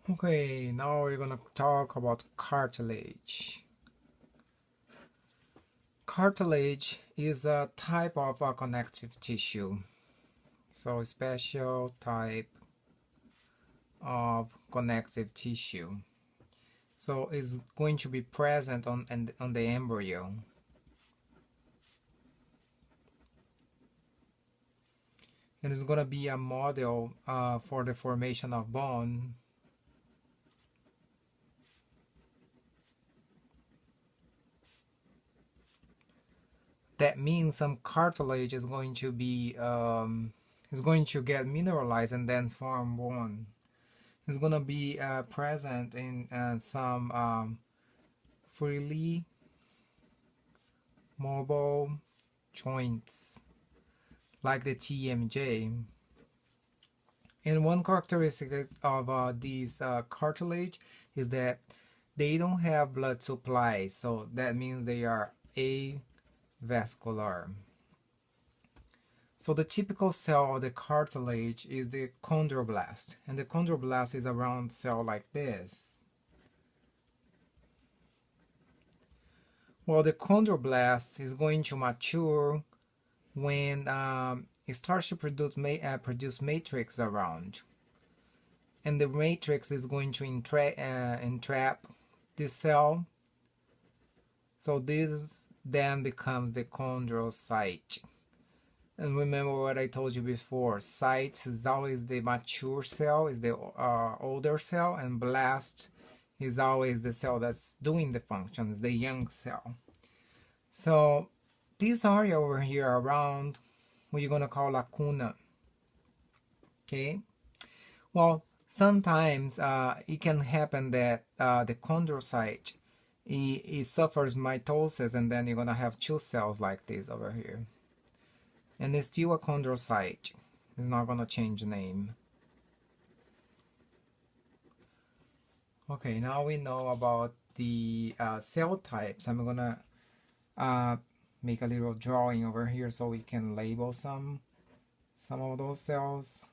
Okay, now we're gonna talk about cartilage. Cartilage is a type of a connective tissue. So a special type of connective tissue. So it's going to be present on the embryo. And it's gonna be a model for the formation of bone. That means some cartilage is going to be is going to get mineralized and then form bone. It's gonna be present in some freely mobile joints like the TMJ. And one characteristic of these cartilage is that they don't have blood supply, so that means they are avascular. So the typical cell of the cartilage is the chondroblast, and the chondroblast is a round cell like this. Well, the chondroblast is going to mature when it starts to produce matrix around, and the matrix is going to entrap this cell. So this then becomes the chondrocyte. And remember what I told you before, cyte is always the mature cell, is the older cell, and blast is always the cell that's doing the functions, the young cell. So this area over here around, what you're gonna call lacuna. Okay. Well, sometimes it can happen that the chondrocyte it suffers mitosis, and then you're gonna have two cells like this over here. And it's still a chondrocyte. It's not gonna change the name. Okay, now we know about the cell types. I'm gonna make a little drawing over here so we can label some of those cells.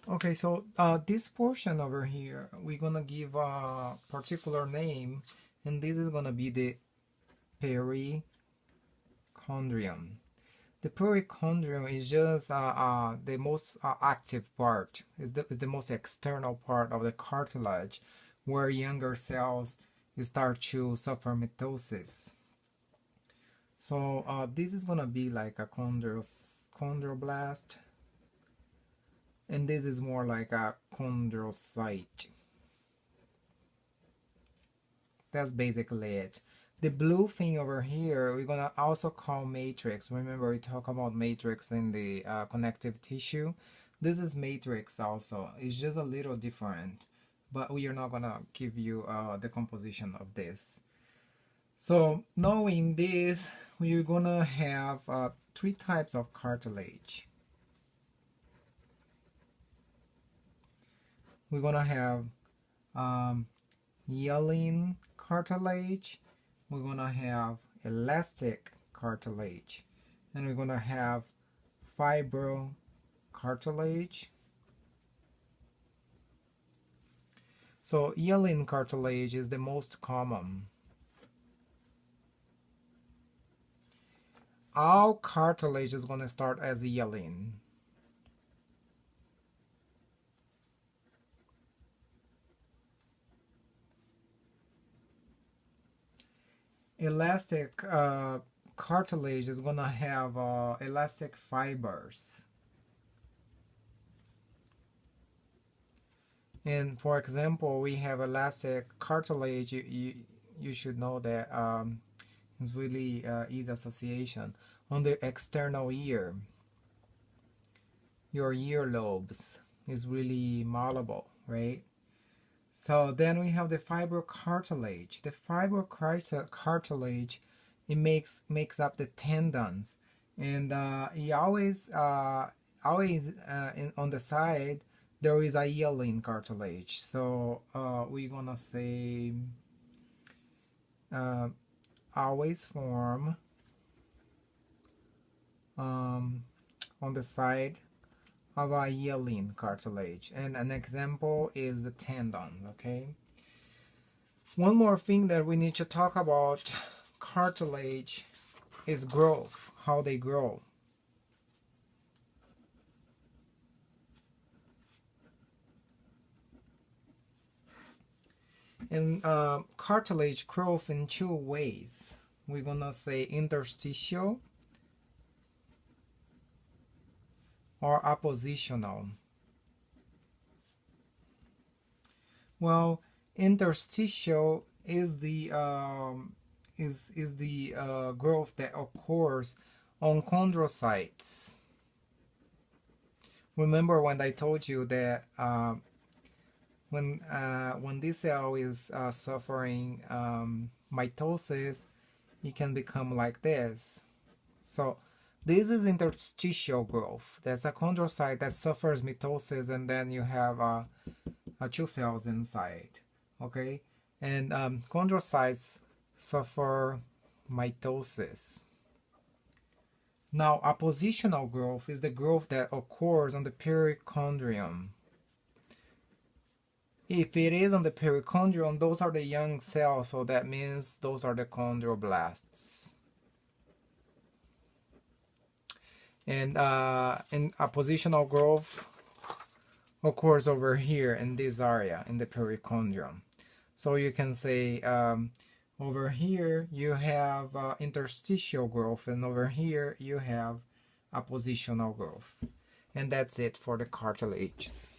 Okay, so this portion over here, we're gonna give a particular name, and this is gonna be the perichondrium. The perichondrium is just the most active part, is the most external part of the cartilage, where younger cells start to suffer mitosis. So this is gonna be like a chondroblast, and this is more like a chondrocyte. That's basically it. The blue thing over here, we're gonna also call matrix. Remember, we talk about matrix in the connective tissue. This is matrix also. It's just a little different, but we are not gonna give you the composition of this. So knowing this, we're gonna have three types of cartilage. We're gonna have hyaline cartilage, we're gonna have elastic cartilage, and we're gonna have fibro cartilage. So hyaline cartilage is the most common. All cartilage is gonna start as hyaline. Elastic cartilage is gonna have elastic fibers. And for example, we have elastic cartilage. You should know that it's really easy association. On the external ear, your earlobes is really malleable, right? So then we have the fibrocartilage. The fibrocartilage, it makes up the tendons, and it always on the side there is a hyaline cartilage. So we're gonna say always form on the side of a hyaline cartilage, and an example is the tendon. Okay. One more thing that we need to talk about cartilage is growth, how they grow. And cartilage growth in two ways. We're gonna say interstitial or appositional. Well, interstitial is the growth that occurs on chondrocytes. Remember when I told you that when this cell is suffering mitosis, it can become like this. So this is interstitial growth. That's a chondrocyte that suffers mitosis, and then you have two cells inside. Okay, and chondrocytes suffer mitosis. Now, appositional growth is the growth that occurs on the perichondrium. If it is on the perichondrium, those are the young cells, so that means those are the chondroblasts. And appositional growth occurs over here in this area, in the perichondrium. So you can say over here you have interstitial growth, and over here you have appositional growth. And that's it for the cartilages.